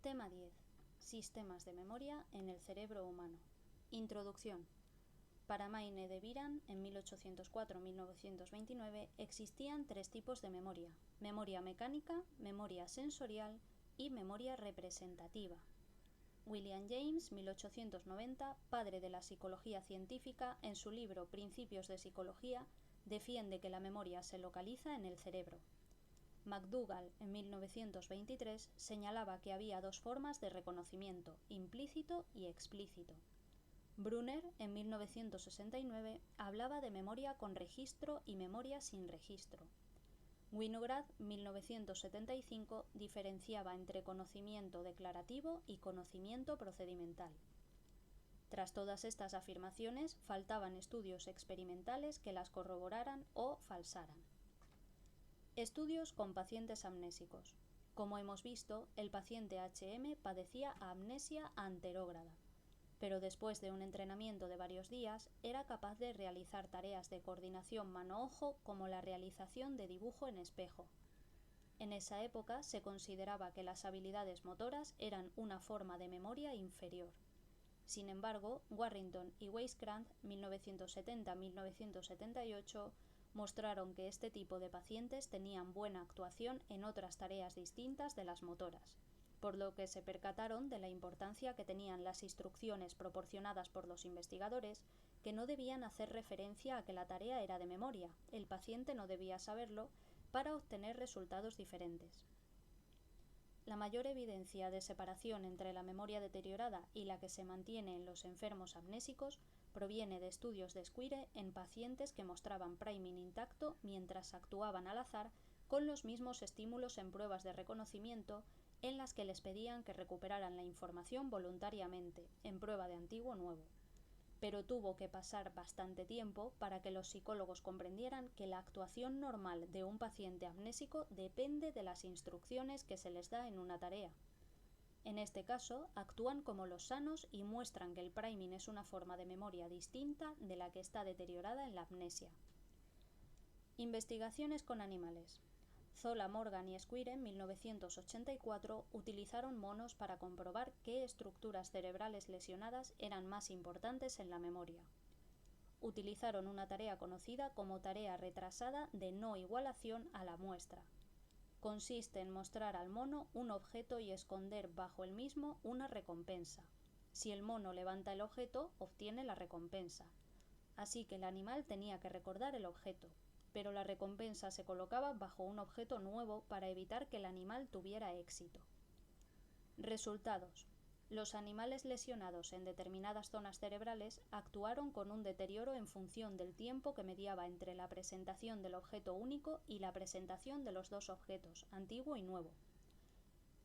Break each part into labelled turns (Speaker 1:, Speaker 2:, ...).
Speaker 1: Tema 10. Sistemas de memoria en el cerebro humano. Introducción. Para Mayne de Viran, en 1804-1929, existían tres tipos de memoria: memoria mecánica, memoria sensorial y memoria representativa. William James, 1890, padre de la psicología científica, en su libro Principios de Psicología, defiende que la memoria se localiza en el cerebro. McDougall, en 1923, señalaba que había dos formas de reconocimiento, implícito y explícito. Brunner, en 1969, hablaba de memoria con registro y memoria sin registro. Winograd, 1975, diferenciaba entre conocimiento declarativo y conocimiento procedimental. Tras todas estas afirmaciones, faltaban estudios experimentales que las corroboraran o falsaran. Estudios con pacientes amnésicos. Como hemos visto, el paciente HM padecía amnesia anterógrada, pero después de un entrenamiento de varios días era capaz de realizar tareas de coordinación mano-ojo como la realización de dibujo en espejo. En esa época se consideraba que las habilidades motoras eran una forma de memoria inferior. Sin embargo, Warrington y Weisskranz, 1970-1978, mostraron que este tipo de pacientes tenían buena actuación en otras tareas distintas de las motoras, por lo que se percataron de la importancia que tenían las instrucciones proporcionadas por los investigadores, que no debían hacer referencia a que la tarea era de memoria, el paciente no debía saberlo, para obtener resultados diferentes. La mayor evidencia de separación entre la memoria deteriorada y la que se mantiene en los enfermos amnésicos proviene de estudios de Squire en pacientes que mostraban priming intacto mientras actuaban al azar con los mismos estímulos en pruebas de reconocimiento en las que les pedían que recuperaran la información voluntariamente, en prueba de antiguo-nuevo. Pero tuvo que pasar bastante tiempo para que los psicólogos comprendieran que la actuación normal de un paciente amnésico depende de las instrucciones que se les da en una tarea. En este caso, actúan como los sanos y muestran que el priming es una forma de memoria distinta de la que está deteriorada en la amnesia. Investigaciones con animales. Zola, Morgan y Squire, en 1984, utilizaron monos para comprobar qué estructuras cerebrales lesionadas eran más importantes en la memoria. Utilizaron una tarea conocida como tarea retrasada de no igualación a la muestra. Consiste en mostrar al mono un objeto y esconder bajo el mismo una recompensa. Si el mono levanta el objeto, obtiene la recompensa. Así que el animal tenía que recordar el objeto, pero la recompensa se colocaba bajo un objeto nuevo para evitar que el animal tuviera éxito. Resultados. Los animales lesionados en determinadas zonas cerebrales actuaron con un deterioro en función del tiempo que mediaba entre la presentación del objeto único y la presentación de los dos objetos, antiguo y nuevo.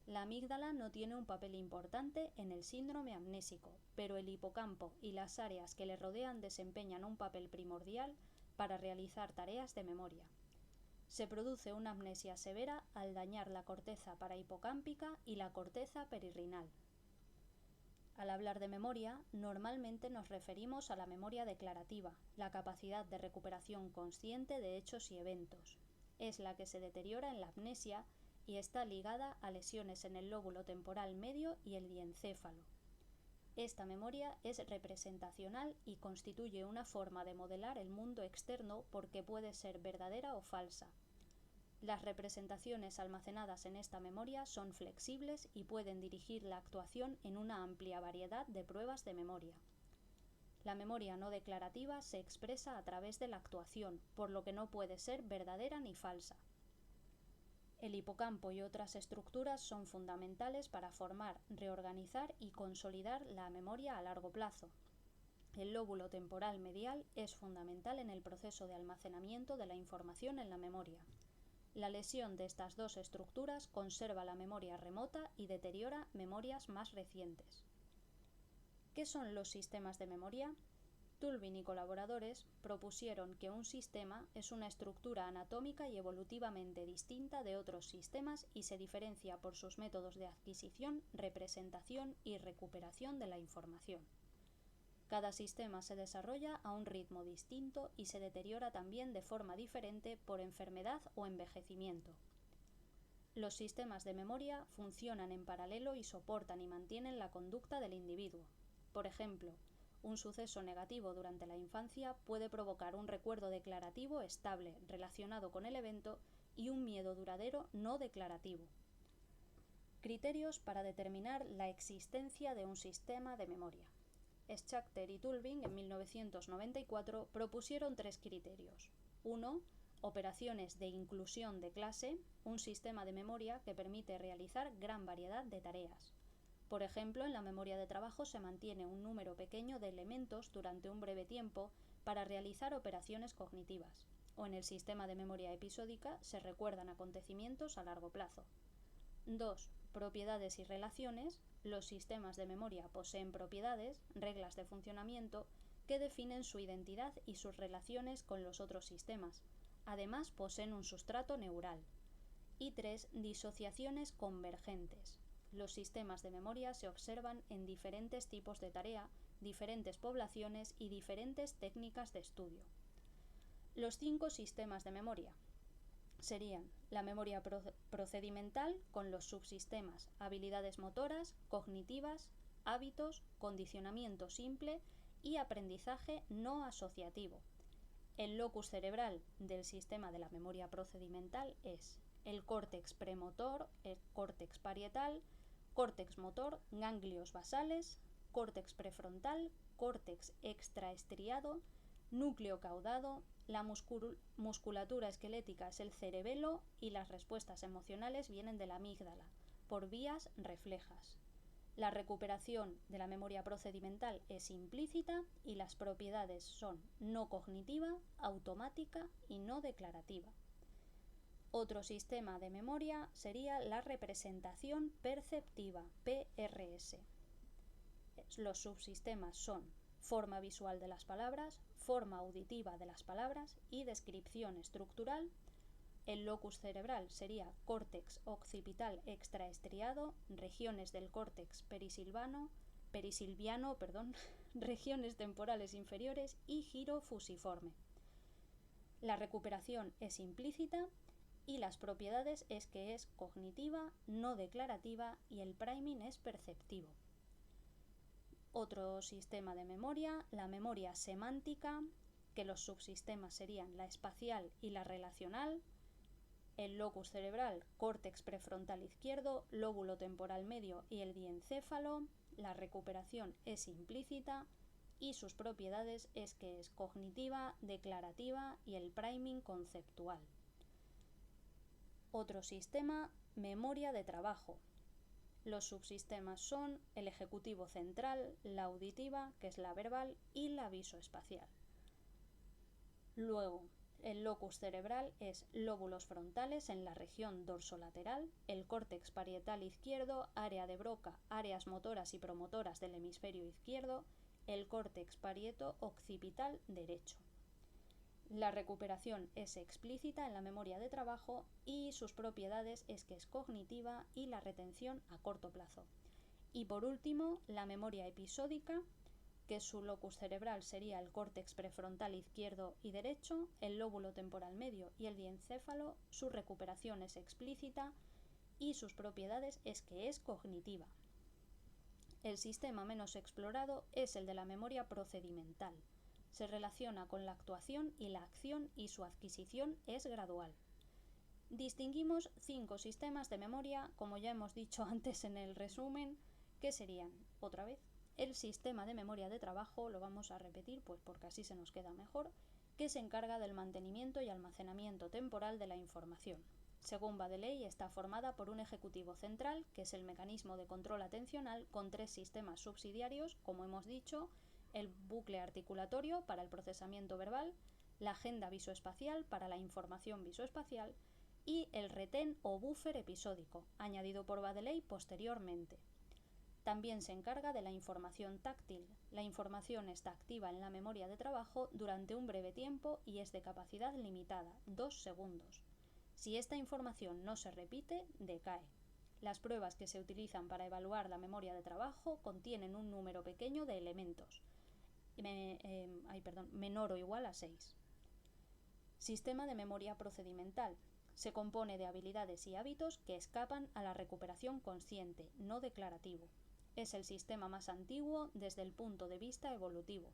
Speaker 1: La amígdala no tiene un papel importante en el síndrome amnésico, pero el hipocampo y las áreas que le rodean desempeñan un papel primordial para realizar tareas de memoria. Se produce una amnesia severa al dañar la corteza parahipocámpica y la corteza perirrinal. Al hablar de memoria, normalmente nos referimos a la memoria declarativa, la capacidad de recuperación consciente de hechos y eventos. Es la que se deteriora en la amnesia y está ligada a lesiones en el lóbulo temporal medio y el diencéfalo. Esta memoria es representacional y constituye una forma de modelar el mundo externo porque puede ser verdadera o falsa. Las representaciones almacenadas en esta memoria son flexibles y pueden dirigir la actuación en una amplia variedad de pruebas de memoria. La memoria no declarativa se expresa a través de la actuación, por lo que no puede ser verdadera ni falsa. El hipocampo y otras estructuras son fundamentales para formar, reorganizar y consolidar la memoria a largo plazo. El lóbulo temporal medial es fundamental en el proceso de almacenamiento de la información en la memoria. La lesión de estas dos estructuras conserva la memoria remota y deteriora memorias más recientes. ¿Qué son los sistemas de memoria? Tulvin y colaboradores propusieron que un sistema es una estructura anatómica y evolutivamente distinta de otros sistemas y se diferencia por sus métodos de adquisición, representación y recuperación de la información. Cada sistema se desarrolla a un ritmo distinto y se deteriora también de forma diferente por enfermedad o envejecimiento. Los sistemas de memoria funcionan en paralelo y soportan y mantienen la conducta del individuo. Por ejemplo, un suceso negativo durante la infancia puede provocar un recuerdo declarativo estable relacionado con el evento y un miedo duradero no declarativo. Criterios para determinar la existencia de un sistema de memoria. Schachter y Tulving en 1994 propusieron 3 criterios. 1. Operaciones de inclusión de clase, un sistema de memoria que permite realizar gran variedad de tareas. Por ejemplo, en la memoria de trabajo se mantiene un número pequeño de elementos durante un breve tiempo para realizar operaciones cognitivas, o en el sistema de memoria episódica se recuerdan acontecimientos a largo plazo. 2. Propiedades y relaciones. Los sistemas de memoria poseen propiedades, reglas de funcionamiento, que definen su identidad y sus relaciones con los otros sistemas. Además, poseen un sustrato neural. Y 3. Disociaciones convergentes. Los sistemas de memoria se observan en diferentes tipos de tarea, diferentes poblaciones y diferentes técnicas de estudio. Los 5 sistemas de memoria serían la memoria procedimental con los subsistemas habilidades motoras, cognitivas, hábitos, condicionamiento simple y aprendizaje no asociativo. El locus cerebral del sistema de la memoria procedimental es el córtex premotor, el córtex parietal, córtex motor, ganglios basales, córtex prefrontal, córtex extraestriado, núcleo caudado, la musculatura esquelética es el cerebelo y las respuestas emocionales vienen de la amígdala, por vías reflejas. La recuperación de la memoria procedimental es implícita y las propiedades son no cognitiva, automática y no declarativa. Otro sistema de memoria sería la representación perceptiva, PRS. Los subsistemas son forma visual de las palabras, forma auditiva de las palabras y descripción estructural. El locus cerebral sería córtex occipital extraestriado, regiones del córtex perisilviano, regiones temporales inferiores y giro fusiforme. La recuperación es implícita y las propiedades es que es cognitiva, no declarativa y el priming es perceptivo. Otro sistema de memoria, la memoria semántica, que los subsistemas serían la espacial y la relacional. El locus cerebral, córtex prefrontal izquierdo, lóbulo temporal medio y el diencéfalo. La recuperación es implícita y sus propiedades es que es cognitiva, declarativa y el priming conceptual. Otro sistema, memoria de trabajo. Los subsistemas son el ejecutivo central, la auditiva, que es la verbal, y la visoespacial. Luego, el locus cerebral es lóbulos frontales en la región dorsolateral, el córtex parietal izquierdo, área de Broca, áreas motoras y promotoras del hemisferio izquierdo, el córtex parieto occipital derecho. La recuperación es explícita en la memoria de trabajo y sus propiedades es que es cognitiva y la retención a corto plazo. Y por último, la memoria episódica, que su locus cerebral sería el córtex prefrontal izquierdo y derecho, el lóbulo temporal medio y el diencéfalo. Su recuperación es explícita y sus propiedades es que es cognitiva. El sistema menos explorado es el de la memoria procedimental. Se relaciona con la actuación y la acción y su adquisición es gradual. Distinguimos 5 sistemas de memoria, como ya hemos dicho antes en el resumen, que serían, otra vez, el sistema de memoria de trabajo, lo vamos a repetir pues porque así se nos queda mejor, que se encarga del mantenimiento y almacenamiento temporal de la información. Según Baddeley, está formada por un ejecutivo central, que es el mecanismo de control atencional, con 3 sistemas subsidiarios, como hemos dicho, el bucle articulatorio para el procesamiento verbal, la agenda visoespacial para la información visoespacial y el retén o buffer episódico, añadido por Baddeley posteriormente. También se encarga de la información táctil. La información está activa en la memoria de trabajo durante un breve tiempo y es de capacidad limitada, 2 segundos. Si esta información no se repite, decae. Las pruebas que se utilizan para evaluar la memoria de trabajo contienen un número pequeño de elementos, menor o igual a 6. Sistema de memoria procedimental. Se compone de habilidades y hábitos que escapan a la recuperación consciente, no declarativo. Es el sistema más antiguo desde el punto de vista evolutivo.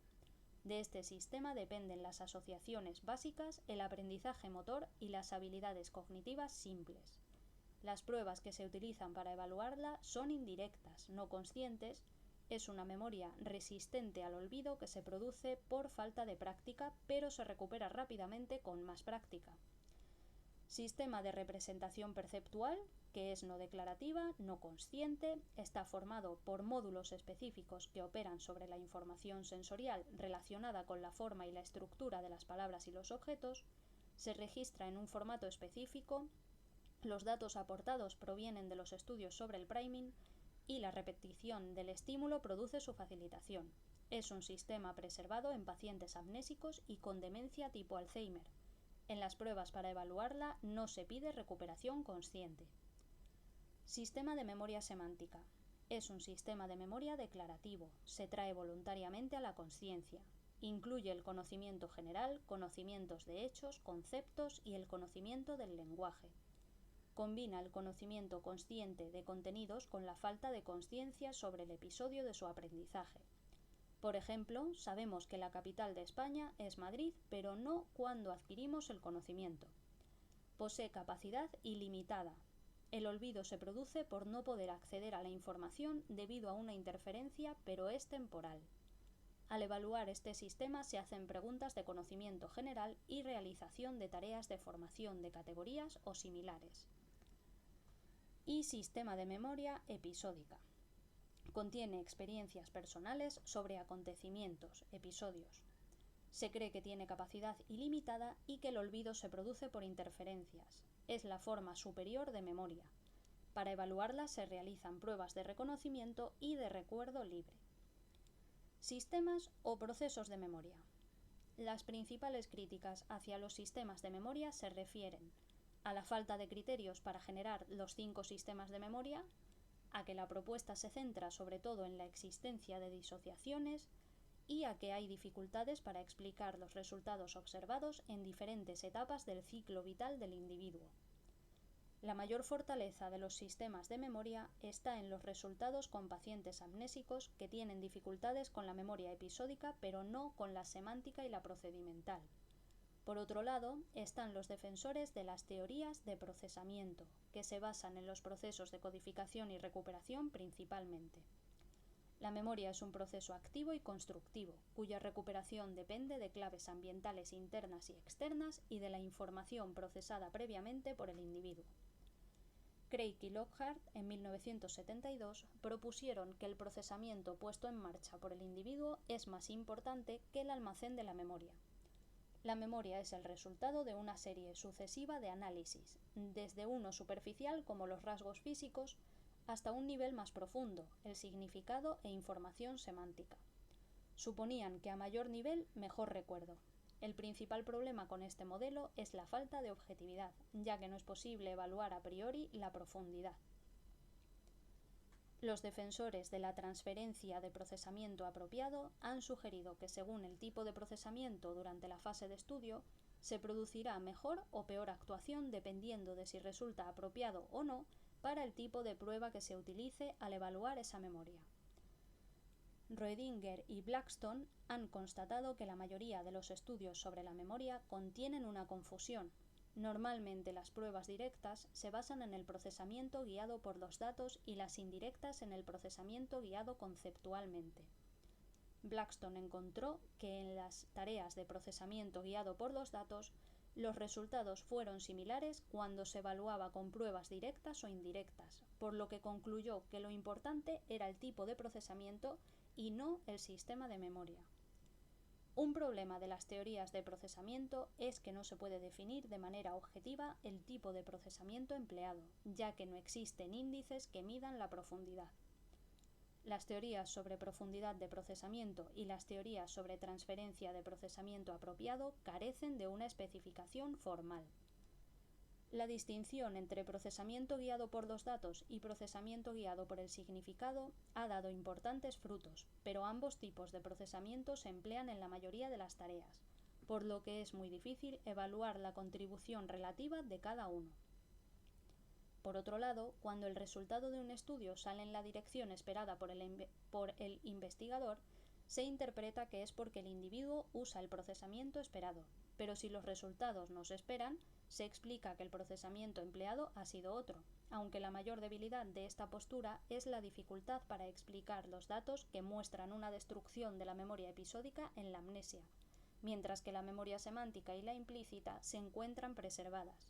Speaker 1: De este sistema dependen las asociaciones básicas, el aprendizaje motor y las habilidades cognitivas simples. Las pruebas que se utilizan para evaluarla son indirectas, no conscientes. Es una memoria resistente al olvido que se produce por falta de práctica, pero se recupera rápidamente con más práctica. Sistema de representación perceptual, que es no declarativa, no consciente, está formado por módulos específicos que operan sobre la información sensorial relacionada con la forma y la estructura de las palabras y los objetos, se registra en un formato específico, los datos aportados provienen de los estudios sobre el priming y la repetición del estímulo produce su facilitación. Es un sistema preservado en pacientes amnésicos y con demencia tipo Alzheimer. En las pruebas para evaluarla no se pide recuperación consciente. Sistema de memoria semántica. Es un sistema de memoria declarativo. Se trae voluntariamente a la consciencia. Incluye el conocimiento general, conocimientos de hechos, conceptos y el conocimiento del lenguaje. Combina el conocimiento consciente de contenidos con la falta de consciencia sobre el episodio de su aprendizaje. Por ejemplo, sabemos que la capital de España es Madrid, pero no cuando adquirimos el conocimiento. Posee capacidad ilimitada. El olvido se produce por no poder acceder a la información debido a una interferencia, pero es temporal. Al evaluar este sistema se hacen preguntas de conocimiento general y realización de tareas de formación de categorías o similares. Y sistema de memoria episódica. Contiene experiencias personales sobre acontecimientos, episodios. Se cree que tiene capacidad ilimitada y que el olvido se produce por interferencias. Es la forma superior de memoria. Para evaluarla se realizan pruebas de reconocimiento y de recuerdo libre. Sistemas o procesos de memoria. Las principales críticas hacia los sistemas de memoria se refieren a la falta de criterios para generar los 5 sistemas de memoria, a que la propuesta se centra sobre todo en la existencia de disociaciones y a que hay dificultades para explicar los resultados observados en diferentes etapas del ciclo vital del individuo. La mayor fortaleza de los sistemas de memoria está en los resultados con pacientes amnésicos que tienen dificultades con la memoria episódica pero no con la semántica y la procedimental. Por otro lado, están los defensores de las teorías de procesamiento, que se basan en los procesos de codificación y recuperación principalmente. La memoria es un proceso activo y constructivo, cuya recuperación depende de claves ambientales internas y externas y de la información procesada previamente por el individuo. Craig y Lockhart, en 1972, propusieron que el procesamiento puesto en marcha por el individuo es más importante que el almacén de la memoria. La memoria es el resultado de una serie sucesiva de análisis, desde uno superficial como los rasgos físicos, hasta un nivel más profundo, el significado e información semántica. Suponían que a mayor nivel, mejor recuerdo. El principal problema con este modelo es la falta de objetividad, ya que no es posible evaluar a priori la profundidad. Los defensores de la transferencia de procesamiento apropiado han sugerido que según el tipo de procesamiento durante la fase de estudio, se producirá mejor o peor actuación dependiendo de si resulta apropiado o no para el tipo de prueba que se utilice al evaluar esa memoria. Roedinger y Blackstone han constatado que la mayoría de los estudios sobre la memoria contienen una confusión. Normalmente las pruebas directas se basan en el procesamiento guiado por los datos y las indirectas en el procesamiento guiado conceptualmente. Blackstone encontró que en las tareas de procesamiento guiado por los datos, los resultados fueron similares cuando se evaluaba con pruebas directas o indirectas, por lo que concluyó que lo importante era el tipo de procesamiento y no el sistema de memoria. Un problema de las teorías de procesamiento es que no se puede definir de manera objetiva el tipo de procesamiento empleado, ya que no existen índices que midan la profundidad. Las teorías sobre profundidad de procesamiento y las teorías sobre transferencia de procesamiento apropiado carecen de una especificación formal. La distinción entre procesamiento guiado por los datos y procesamiento guiado por el significado ha dado importantes frutos, pero ambos tipos de procesamiento se emplean en la mayoría de las tareas. por lo que es muy difícil evaluar la contribución relativa de cada uno. Por otro lado, cuando el resultado de un estudio sale en la dirección esperada por el investigador, se interpreta que es porque el individuo usa el procesamiento esperado, pero si los resultados no se esperan, se explica que el procesamiento empleado ha sido otro, aunque la mayor debilidad de esta postura es la dificultad para explicar los datos que muestran una destrucción de la memoria episódica en la amnesia, mientras que la memoria semántica y la implícita se encuentran preservadas,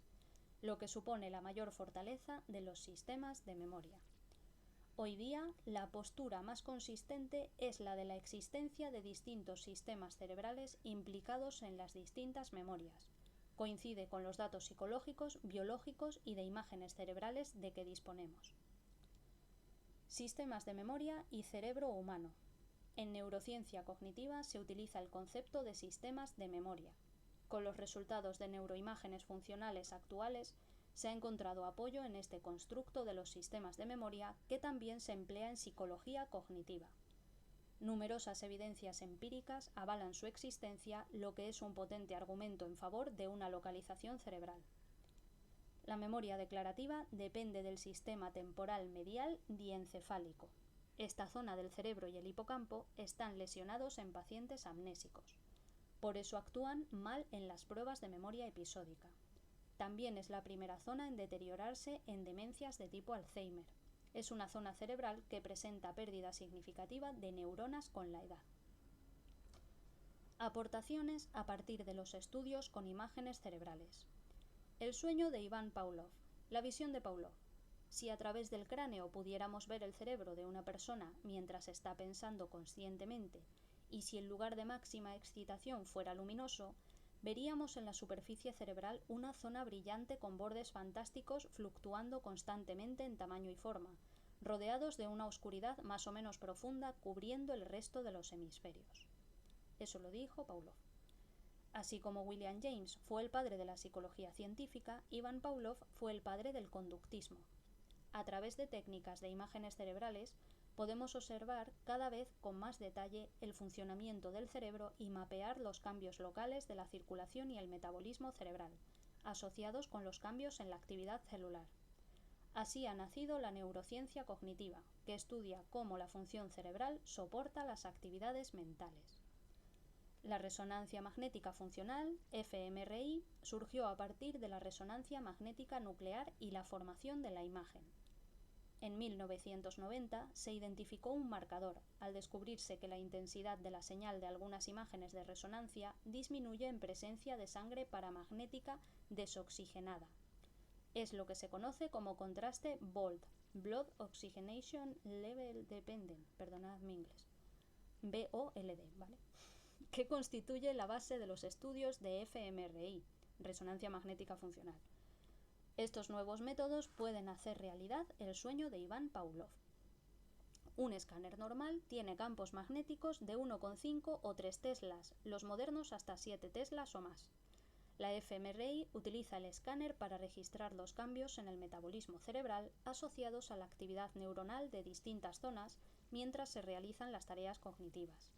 Speaker 1: lo que supone la mayor fortaleza de los sistemas de memoria. Hoy día, la postura más consistente es la de la existencia de distintos sistemas cerebrales implicados en las distintas memorias. Coincide con los datos psicológicos, biológicos y de imágenes cerebrales de que disponemos. Sistemas de memoria y cerebro humano. En neurociencia cognitiva se utiliza el concepto de sistemas de memoria. Con los resultados de neuroimágenes funcionales actuales, se ha encontrado apoyo en este constructo de los sistemas de memoria que también se emplea en psicología cognitiva. Numerosas evidencias empíricas avalan su existencia, lo que es un potente argumento en favor de una localización cerebral. La memoria declarativa depende del sistema temporal medial diencefálico. Esta zona del cerebro y el hipocampo están lesionados en pacientes amnésicos. Por eso actúan mal en las pruebas de memoria episódica. También es la primera zona en deteriorarse en demencias de tipo Alzheimer. Es una zona cerebral que presenta pérdida significativa de neuronas con la edad. Aportaciones a partir de los estudios con imágenes cerebrales. El sueño de Iván Pavlov. La visión de Pavlov. Si a través del cráneo pudiéramos ver el cerebro de una persona mientras está pensando conscientemente, y si el lugar de máxima excitación fuera luminoso, veríamos en la superficie cerebral una zona brillante con bordes fantásticos fluctuando constantemente en tamaño y forma, rodeados de una oscuridad más o menos profunda cubriendo el resto de los hemisferios. Eso lo dijo Pavlov. Así como William James fue el padre de la psicología científica, Iván Pavlov fue el padre del conductismo. A través de técnicas de imágenes cerebrales, podemos observar cada vez con más detalle el funcionamiento del cerebro y mapear los cambios locales de la circulación y el metabolismo cerebral, asociados con los cambios en la actividad celular. Así ha nacido la neurociencia cognitiva, que estudia cómo la función cerebral soporta las actividades mentales. La resonancia magnética funcional, fMRI, surgió a partir de la resonancia magnética nuclear y la formación de la imagen. En 1990 se identificó un marcador, al descubrirse que la intensidad de la señal de algunas imágenes de resonancia disminuye en presencia de sangre paramagnética desoxigenada. Es lo que se conoce como contraste BOLD, Blood Oxygenation Level Dependent, perdonad mi inglés, BOLD, ¿vale? Que constituye la base de los estudios de fMRI, resonancia magnética funcional. Estos nuevos métodos pueden hacer realidad el sueño de Iván Pavlov. Un escáner normal tiene campos magnéticos de 1,5 o 3 teslas, los modernos hasta 7 teslas o más. La fMRI utiliza el escáner para registrar los cambios en el metabolismo cerebral asociados a la actividad neuronal de distintas zonas mientras se realizan las tareas cognitivas.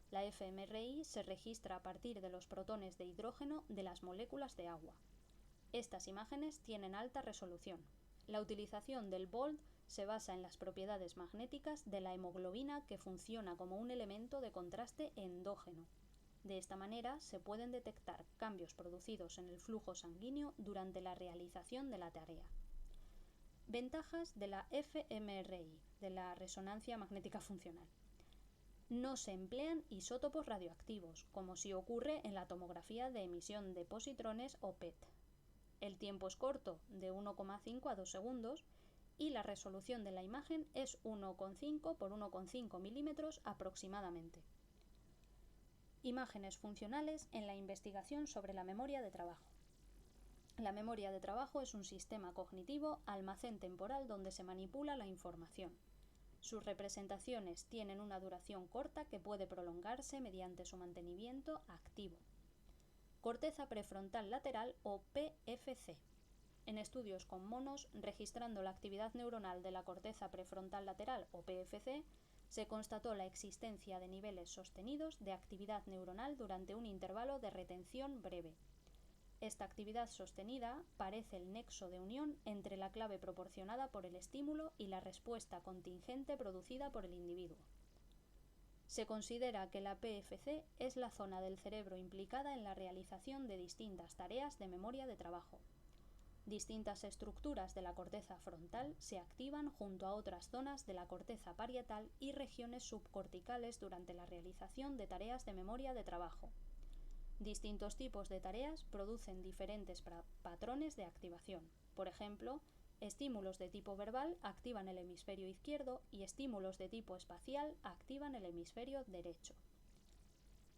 Speaker 1: La fMRI se registra a partir de los protones de hidrógeno de las moléculas de agua. Estas imágenes tienen alta resolución. La utilización del BOLD se basa en las propiedades magnéticas de la hemoglobina que funciona como un elemento de contraste endógeno. De esta manera se pueden detectar cambios producidos en el flujo sanguíneo durante la realización de la tarea. Ventajas de la fMRI, de la resonancia magnética funcional. No se emplean isótopos radioactivos, como si ocurre en la tomografía de emisión de positrones o PET. El tiempo es corto, de 1,5 a 2 segundos, y la resolución de la imagen es 1,5 por 1,5 milímetros aproximadamente. Imágenes funcionales en la investigación sobre la memoria de trabajo. La memoria de trabajo es un sistema cognitivo, almacén temporal donde se manipula la información. Sus representaciones tienen una duración corta que puede prolongarse mediante su mantenimiento activo. Corteza prefrontal lateral o PFC. En estudios con monos, registrando la actividad neuronal de la corteza prefrontal lateral o PFC, se constató la existencia de niveles sostenidos de actividad neuronal durante un intervalo de retención breve. Esta actividad sostenida parece el nexo de unión entre la clave proporcionada por el estímulo y la respuesta contingente producida por el individuo. Se considera que la PFC es la zona del cerebro implicada en la realización de distintas tareas de memoria de trabajo. Distintas estructuras de la corteza frontal se activan junto a otras zonas de la corteza parietal y regiones subcorticales durante la realización de tareas de memoria de trabajo. Distintos tipos de tareas producen diferentes patrones de activación. Por ejemplo, estímulos de tipo verbal activan el hemisferio izquierdo y estímulos de tipo espacial activan el hemisferio derecho.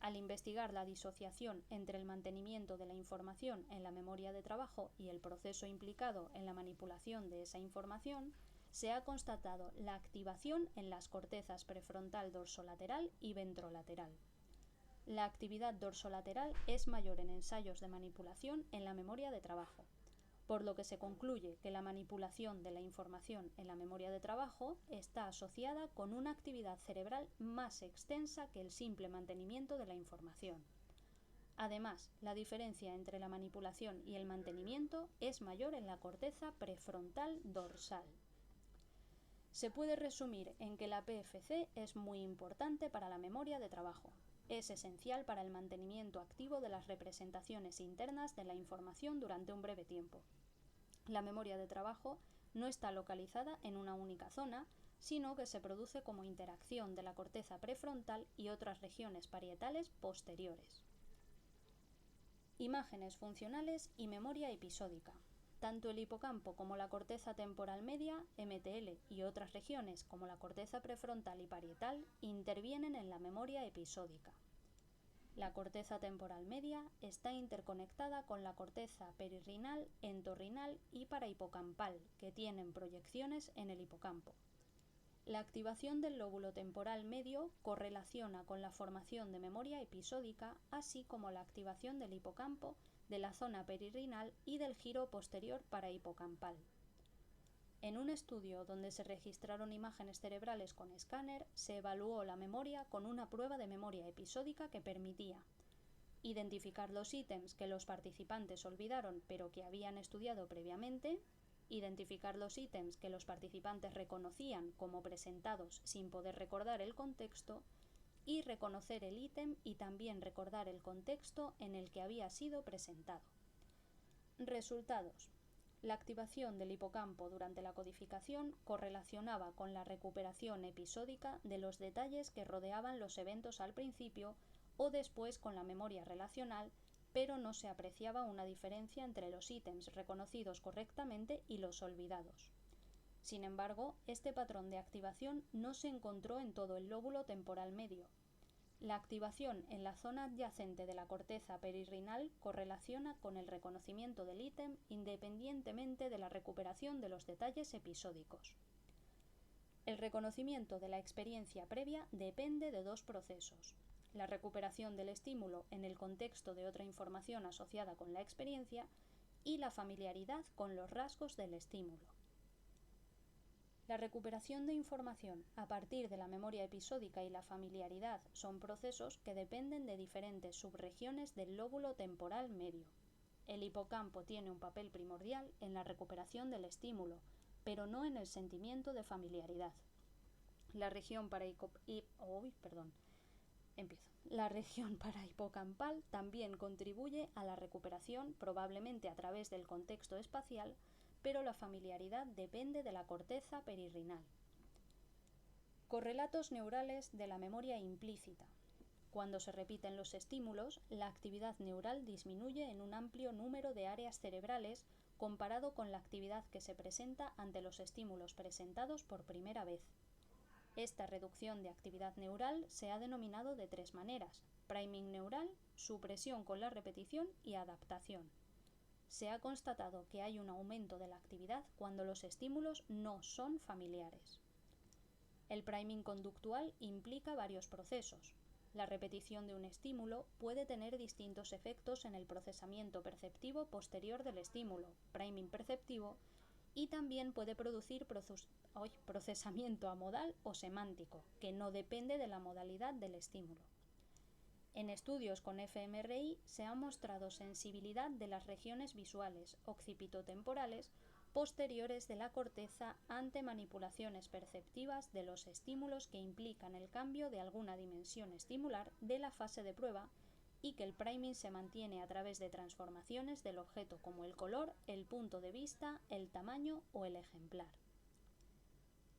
Speaker 1: Al investigar la disociación entre el mantenimiento de la información en la memoria de trabajo y el proceso implicado en la manipulación de esa información, se ha constatado la activación en las cortezas prefrontal dorsolateral y ventrolateral. La actividad dorsolateral es mayor en ensayos de manipulación en la memoria de trabajo, por lo que se concluye que la manipulación de la información en la memoria de trabajo está asociada con una actividad cerebral más extensa que el simple mantenimiento de la información. Además, la diferencia entre la manipulación y el mantenimiento es mayor en la corteza prefrontal dorsal. Se puede resumir en que la PFC es muy importante para la memoria de trabajo. Es esencial para el mantenimiento activo de las representaciones internas de la información durante un breve tiempo. La memoria de trabajo no está localizada en una única zona, sino que se produce como interacción de la corteza prefrontal y otras regiones parietales posteriores. Imágenes funcionales y memoria episódica. Tanto el hipocampo como la corteza temporal media, MTL, y otras regiones como la corteza prefrontal y parietal intervienen en la memoria episódica. La corteza temporal media está interconectada con la corteza perirrinal, entorrinal y parahipocampal, que tienen proyecciones en el hipocampo. La activación del lóbulo temporal medio correlaciona con la formación de memoria episódica, así como la activación del hipocampo, de la zona perirrinal y del giro posterior parahipocampal. En un estudio donde se registraron imágenes cerebrales con escáner, se evaluó la memoria con una prueba de memoria episódica que permitía identificar los ítems que los participantes olvidaron pero que habían estudiado previamente, identificar los ítems que los participantes reconocían como presentados sin poder recordar el contexto y reconocer el ítem y también recordar el contexto en el que había sido presentado. Resultados. La activación del hipocampo durante la codificación correlacionaba con la recuperación episódica de los detalles que rodeaban los eventos al principio o después con la memoria relacional, pero no se apreciaba una diferencia entre los ítems reconocidos correctamente y los olvidados. Sin embargo, este patrón de activación no se encontró en todo el lóbulo temporal medio. La activación en la zona adyacente de la corteza perirrinal correlaciona con el reconocimiento del ítem independientemente de la recuperación de los detalles episódicos. El reconocimiento de la experiencia previa depende de dos procesos: la recuperación del estímulo en el contexto de otra información asociada con la experiencia y la familiaridad con los rasgos del estímulo. La recuperación de información a partir de la memoria episódica y la familiaridad son procesos que dependen de diferentes subregiones del lóbulo temporal medio. El hipocampo tiene un papel primordial en la recuperación del estímulo, pero no en el sentimiento de familiaridad. La región parahipocampal también contribuye a la recuperación, probablemente a través del contexto espacial, pero la familiaridad depende de la corteza perirrinal. Correlatos neurales de la memoria implícita. Cuando se repiten los estímulos, la actividad neural disminuye en un amplio número de áreas cerebrales comparado con la actividad que se presenta ante los estímulos presentados por primera vez. Esta reducción de actividad neural se ha denominado de tres maneras: priming neural, supresión con la repetición y adaptación. Se ha constatado que hay un aumento de la actividad cuando los estímulos no son familiares. El priming conductual implica varios procesos. La repetición de un estímulo puede tener distintos efectos en el procesamiento perceptivo posterior del estímulo, priming perceptivo, y también puede producir procesamiento amodal o semántico, que no depende de la modalidad del estímulo. En estudios con fMRI se ha mostrado sensibilidad de las regiones visuales occipitotemporales posteriores de la corteza ante manipulaciones perceptivas de los estímulos que implican el cambio de alguna dimensión estimular de la fase de prueba y que el priming se mantiene a través de transformaciones del objeto como el color, el punto de vista, el tamaño o el ejemplar.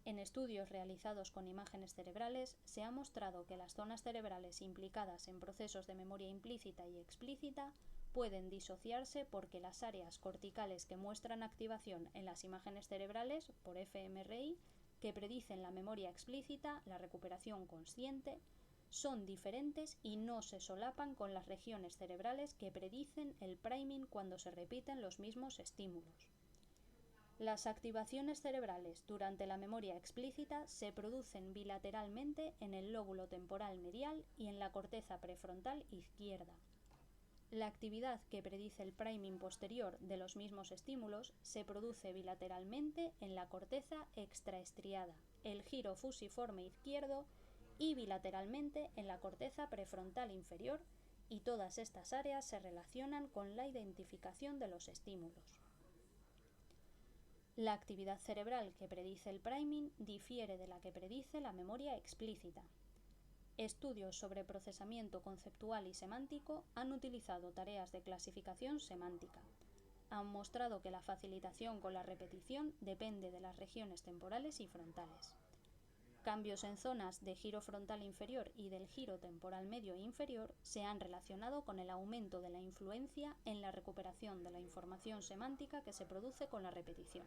Speaker 1: En estudios realizados con imágenes cerebrales se ha mostrado que las zonas cerebrales implicadas en procesos de memoria implícita y explícita pueden disociarse porque las áreas corticales que muestran activación en las imágenes cerebrales por fMRI, que predicen la memoria explícita, la recuperación consciente, son diferentes y no se solapan con las regiones cerebrales que predicen el priming cuando se repiten los mismos estímulos. Las activaciones cerebrales durante la memoria explícita se producen bilateralmente en el lóbulo temporal medial y en la corteza prefrontal izquierda. La actividad que predice el priming posterior de los mismos estímulos se produce bilateralmente en la corteza extraestriada, el giro fusiforme izquierdo y bilateralmente en la corteza prefrontal inferior, y todas estas áreas se relacionan con la identificación de los estímulos. La actividad cerebral que predice el priming difiere de la que predice la memoria explícita. Estudios sobre procesamiento conceptual y semántico han utilizado tareas de clasificación semántica. Han mostrado que la facilitación con la repetición depende de las regiones temporales y frontales. Cambios en zonas de giro frontal inferior y del giro temporal medio e inferior se han relacionado con el aumento de la influencia en la recuperación de la información semántica que se produce con la repetición.